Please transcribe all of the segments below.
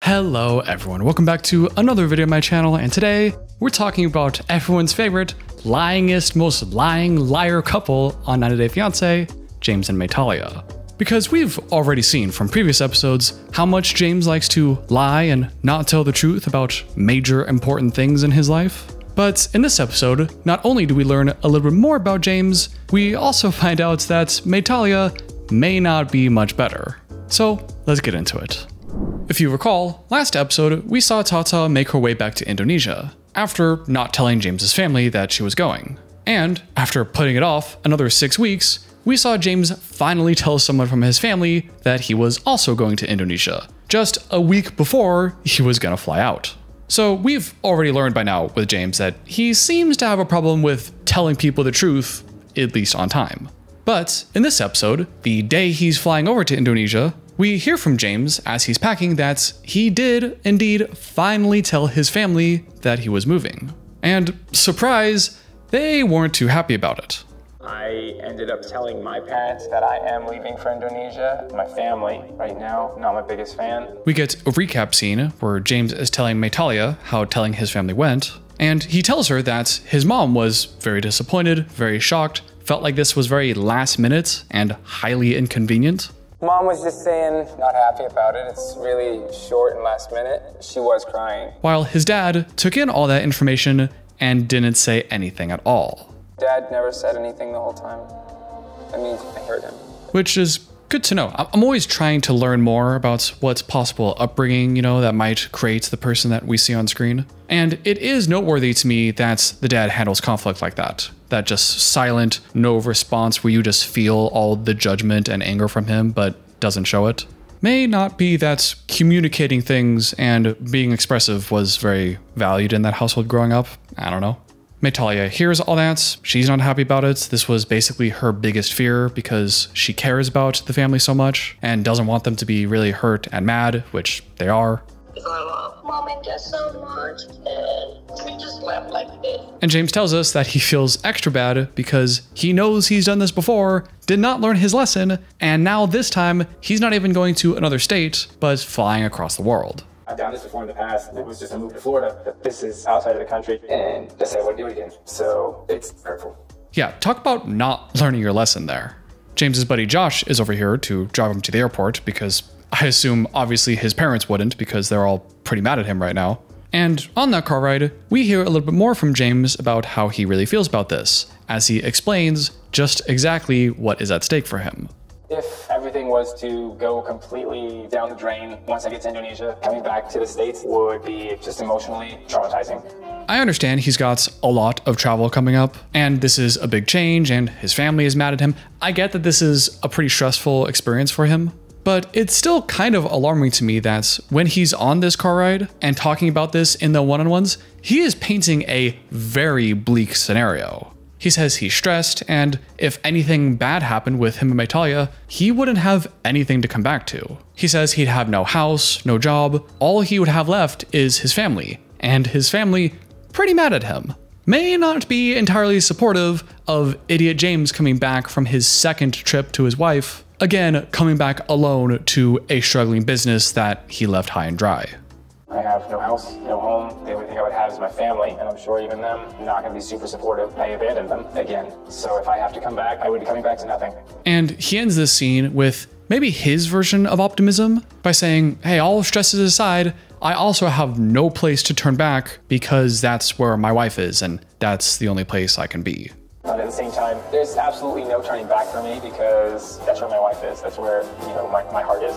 Hello everyone, welcome back to another video on my channel, and today we're talking about everyone's favorite, lyingest, most lying liar couple on 90 Day Fiance, James and Meitalia. Because we've already seen from previous episodes how much James likes to lie and not tell the truth about major important things in his life. But in this episode, not only do we learn a little bit more about James, we also find out that Meitalia may not be much better. So let's get into it. If you recall, last episode we saw Tatta make her way back to Indonesia, after not telling James's family that she was going. And after putting it off another 6 weeks, we saw James finally tell someone from his family that he was also going to Indonesia, just a week before he was gonna fly out. So we've already learned by now with James that he seems to have a problem with telling people the truth, at least on time. But in this episode, the day he's flying over to Indonesia, we hear from James as he's packing that he did indeed finally tell his family that he was moving. And surprise, they weren't too happy about it. I ended up telling my parents that I am leaving for Indonesia. My family, right now, not my biggest fan. We get a recap scene where James is telling Meitalia how telling his family went, and he tells her that his mom was very disappointed, very shocked, felt like this was very last minute and highly inconvenient. Mom was just saying not happy about it. It's really short and last minute. She was crying. While his dad took in all that information and didn't say anything at all. Dad never said anything the whole time. That means I heard him. Which is good to know. I'm always trying to learn more about what's possible upbringing, that might create the person that we see on screen. And it is noteworthy to me that the dad handles conflict like that. That just silent, no response where you just feel all the judgment and anger from him, but doesn't show it. May not be that communicating things and being expressive was very valued in that household growing up. I don't know. Meitalia hears all that. She's not happy about it. This was basically her biggest fear because she cares about the family so much and doesn't want them to be really hurt and mad, which they are. I love Mom and Dad so much, and we just left like this. And James tells us that he feels extra bad because he knows he's done this before, did not learn his lesson, and now this time he's not even going to another state, but flying across the world. I've done this before in the past. It was just a move to Florida, but this is outside of the country, and I said I wouldn't do it again. So it's hurtful. Yeah, talk about not learning your lesson there. James's buddy Josh is over here to drive him to the airport because I assume obviously his parents wouldn't because they're all pretty mad at him right now. And on that car ride, we hear a little bit more from James about how he really feels about this, as he explains just exactly what is at stake for him. If everything was to go completely down the drain once I get to Indonesia, coming back to the States would be just emotionally traumatizing. I understand he's got a lot of travel coming up, and this is a big change, and his family is mad at him. I get that this is a pretty stressful experience for him, but it's still kind of alarming to me that when he's on this car ride and talking about this in the one-on-ones, he is painting a very bleak scenario. He says he's stressed, and if anything bad happened with him and Meitalia, he wouldn't have anything to come back to. He says he'd have no house, no job, all he would have left is his family, and his family pretty mad at him. May not be entirely supportive of idiot James coming back from his second trip to his wife, again coming back alone to a struggling business that he left high and dry. I have no house, no home. The only thing I would have is my family, and I'm sure even them not going to be super supportive. I abandoned them again. So if I have to come back, I would be coming back to nothing. And he ends this scene with maybe his version of optimism by saying, hey, all stresses aside, I also have no place to turn back because that's where my wife is, and that's the only place I can be. But at the same time, there's absolutely no turning back for me because that's where my wife is. That's where, my heart is.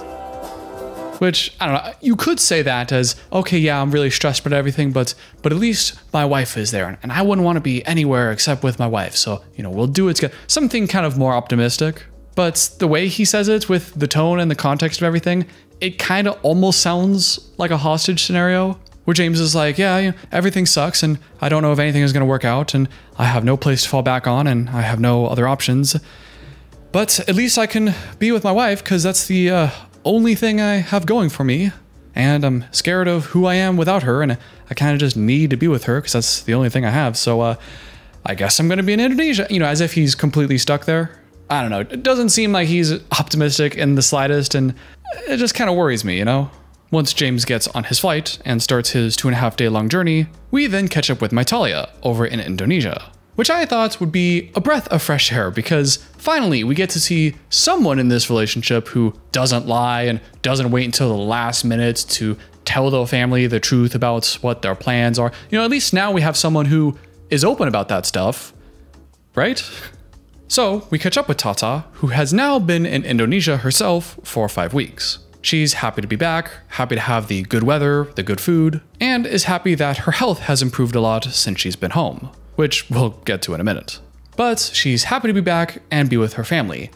Which, I don't know, you could say that as, okay, yeah, I'm really stressed about everything, but at least my wife is there, and I wouldn't want to be anywhere except with my wife, so, we'll do it together. Something kind of more optimistic. But the way he says it, with the tone and the context of everything, it kind of almost sounds like a hostage scenario, where James is like, yeah, everything sucks, and I don't know if anything is going to work out, and I have no place to fall back on, and I have no other options. But at least I can be with my wife, because that's the only thing I have going for me, and I'm scared of who I am without her, and I kind of just need to be with her because that's the only thing I have, so I guess I'm gonna be in Indonesia, as if he's completely stuck there. I don't know, it doesn't seem like he's optimistic in the slightest, and it just kind of worries me, Once James gets on his flight and starts his 2.5-day long journey, we then catch up with Meitalia over in Indonesia, which I thought would be a breath of fresh air because finally we get to see someone in this relationship who doesn't lie and doesn't wait until the last minute to tell the family the truth about what their plans are. At least now we have someone who is open about that stuff, right? So we catch up with Tatta, who has now been in Indonesia herself for 5 weeks. She's happy to be back, happy to have the good weather, the good food, and is happy that her health has improved a lot since she's been home, which we'll get to in a minute. But she's happy to be back and be with her family.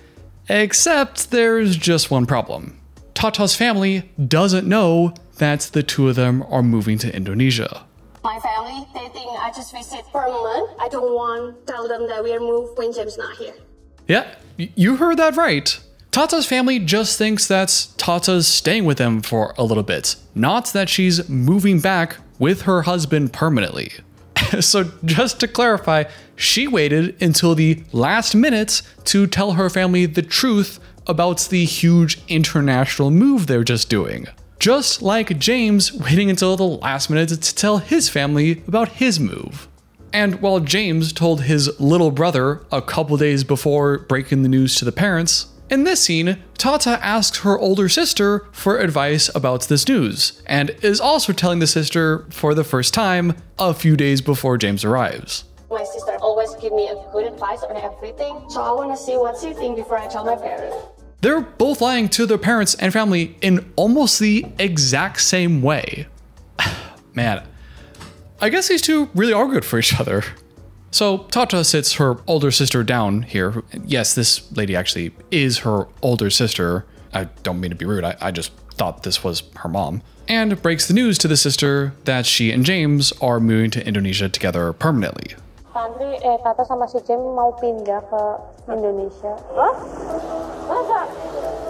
Except there's just one problem. Tatta's family doesn't know that the two of them are moving to Indonesia. My family, they think I just visit for a month. I don't want to tell them that we are moved when James not here. Yeah, you heard that right. Tatta's family just thinks that Tatta's staying with them for a little bit, not that she's moving back with her husband permanently. So just to clarify, she waited until the last minute to tell her family the truth about the huge international move they're just doing. Just like James waiting until the last minute to tell his family about his move. And while James told his little brother a couple days before breaking the news to the parents, in this scene, Tatta asks her older sister for advice about this news, and is also telling the sister for the first time a few days before James arrives. My sister always give me a good advice on everything, so I want to see what she thinks before I tell my parents. They're both lying to their parents and family in almost the exact same way. Man, I guess these two really are good for each other. So Tatta sits her older sister down here. Yes, this lady actually is her older sister. I don't mean to be rude, I just thought this was her mom. And breaks the news to the sister that she and James are moving to Indonesia together permanently. Andri, Tatta sama si James mau pindah ke Indonesia.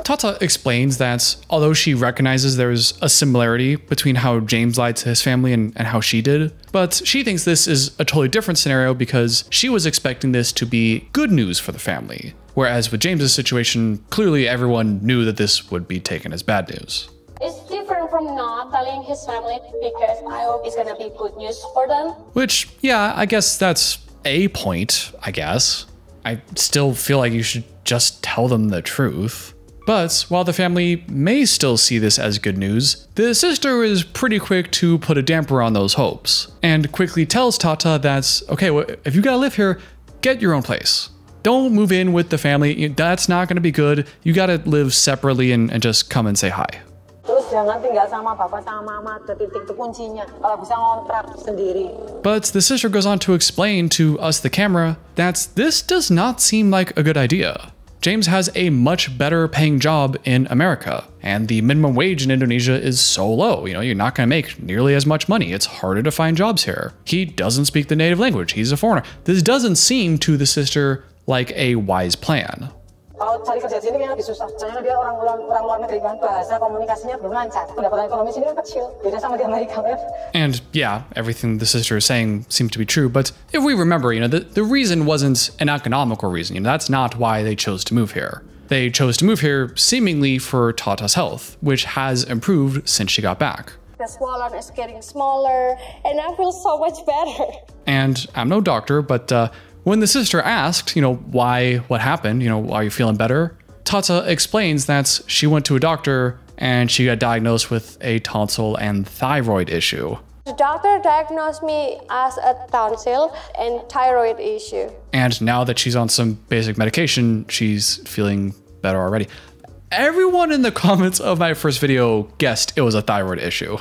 Tatta explains that although she recognizes there's a similarity between how James lied to his family and how she did, but she thinks this is a totally different scenario because she was expecting this to be good news for the family. Whereas with James's situation, clearly everyone knew that this would be taken as bad news. It's different from not telling his family because I hope it's gonna be good news for them. Which, yeah, I guess that's a point, I guess. I still feel like you should just tell them the truth. But while the family may still see this as good news, the sister is pretty quick to put a damper on those hopes, and quickly tells Tatta that, okay, well, if you gotta live here, get your own place. Don't move in with the family, that's not gonna be good. You gotta live separately and just come and say hi. Terus jangan tinggal sama papa sama mama, titik kuncinya. Kalau bisa ngontrak sendiri. But the sister goes on to explain to us, the camera, that this does not seem like a good idea. James has a much better paying job in America, and the minimum wage in Indonesia is so low. You're not going to make nearly as much money. It's harder to find jobs here. He doesn't speak the native language. He's a foreigner. This doesn't seem to the sister like a wise plan. Kalau cari kerja sini kan lebih susah. Soalnya dia orang luar negeri kan, bahasa komunikasinya belum lancar. Pendapatan ekonomi sini kan kecil, beda sama di Amerika kan. And yeah, everything the sister is saying seems to be true, but if we remember, the reason wasn't an economical reason. That's not why they chose to move here. They chose to move here seemingly for Tatta's health, which has improved since she got back. The swollen is getting smaller, and I feel so much better. And I'm no doctor, but when the sister asked, what happened, are you feeling better? Tatta explains that she went to a doctor and she got diagnosed with a tonsil and thyroid issue. The doctor diagnosed me as a tonsil and thyroid issue. And now that she's on some basic medication, she's feeling better already. Everyone in the comments of my first video guessed it was a thyroid issue.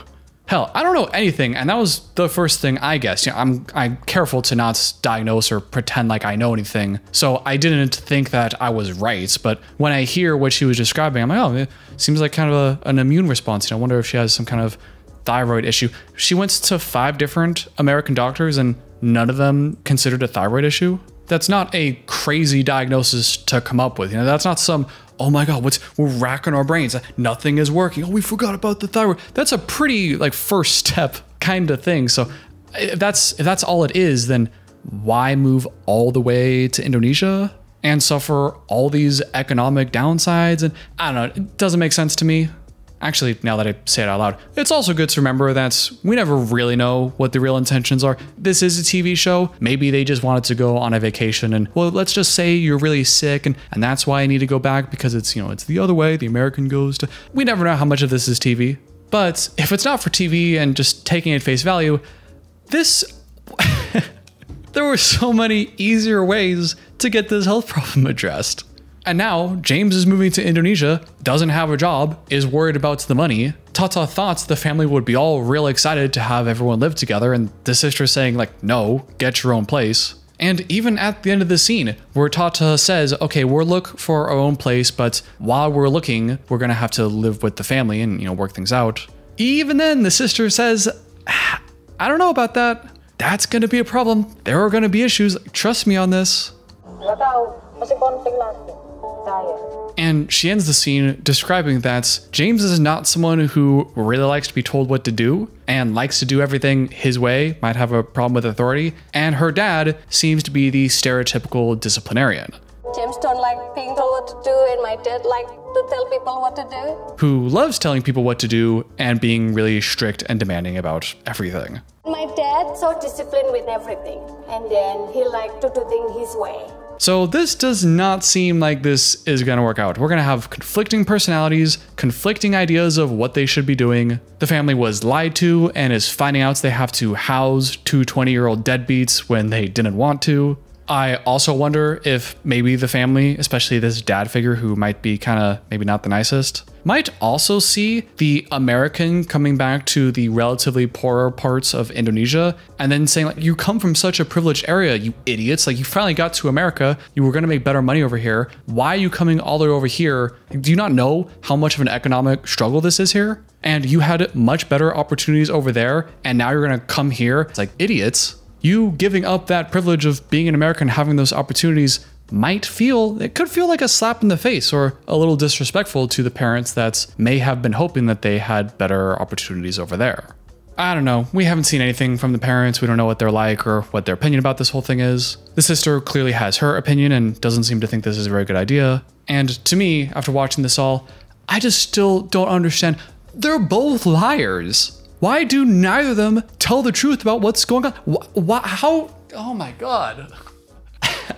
Hell, I don't know anything, and that was the first thing I guessed. I'm careful to not diagnose or pretend like I know anything, so I didn't think that I was right, but when I hear what she was describing, I'm like, oh, it seems like kind of an immune response. I wonder if she has some kind of thyroid issue. She went to 5 different American doctors, and none of them considered a thyroid issue. That's not a crazy diagnosis to come up with. That's not some, oh my God, we're racking our brains. Nothing is working. Oh, we forgot about the thyroid. That's a pretty first step kind of thing. So if that's all it is, then why move all the way to Indonesia and suffer all these economic downsides? And I don't know, it doesn't make sense to me. Actually, now that I say it out loud, it's also good to remember that we never really know what the real intentions are. This is a TV show. Maybe they just wanted to go on a vacation and, well, let's just say you're really sick and that's why I need to go back because it's, it's the other way. The American goes to... We never know how much of this is TV. But if it's not for TV and just taking it at face value, this... There were so many easier ways to get this health problem addressed. And now, James is moving to Indonesia, doesn't have a job, is worried about the money. Tatta thought the family would be all real excited to have everyone live together, and the sister's saying like, no, get your own place. And even at the end of the scene, where Tatta says, okay, we'll look for our own place, but while we're looking, we're gonna have to live with the family and, work things out. Even then, the sister says, I don't know about that. That's gonna be a problem. There are gonna be issues. Trust me on this. And she ends the scene describing that James is not someone who really likes to be told what to do and likes to do everything his way, might have a problem with authority, and her dad seems to be the stereotypical disciplinarian. James don't like being told what to do, and my dad like to tell people what to do. Who loves telling people what to do and being really strict and demanding about everything. My dad so disciplined with everything, and then he liked to do things his way. So this does not seem like this is going to work out. We're going to have conflicting personalities, conflicting ideas of what they should be doing. The family was lied to and is finding out they have to house two 20-year-old deadbeats when they didn't want to. I also wonder if maybe the family, especially this dad figure who might be kind of maybe not the nicest, might also see the American coming back to the relatively poorer parts of Indonesia and then saying like, you come from such a privileged area, you idiots. Like you finally got to America. You were going to make better money over here. Why are you coming all the way over here? Do you not know how much of an economic struggle this is here? And you had much better opportunities over there. And now you're going to come here. It's like idiots. You giving up that privilege of being an American, having those opportunities it could feel like a slap in the face or a little disrespectful to the parents that may have been hoping that they had better opportunities over there. I don't know. We haven't seen anything from the parents. We don't know what they're like or what their opinion about this whole thing is. The sister clearly has her opinion and doesn't seem to think this is a very good idea. And to me, after watching this all, I just still don't understand. They're both liars. Why do neither of them tell the truth about what's going on? How? Oh my God.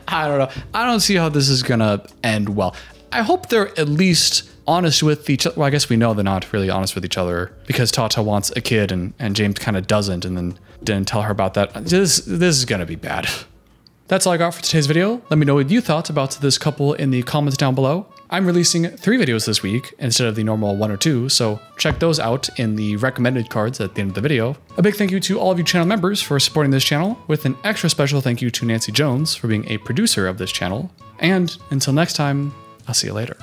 I don't know. I don't see how this is gonna end well. I hope they're at least honest with each other. Well, I guess we know they're not really honest with each other because Tatta wants a kid and James kind of doesn't and then didn't tell her about that. This is gonna be bad. That's all I got for today's video. Let me know what you thought about this couple in the comments down below. I'm releasing 3 videos this week instead of the normal 1 or 2, so check those out in the recommended cards at the end of the video. A big thank you to all of you channel members for supporting this channel, with an extra special thank you to Nancy Jones for being a producer of this channel. And until next time, I'll see you later.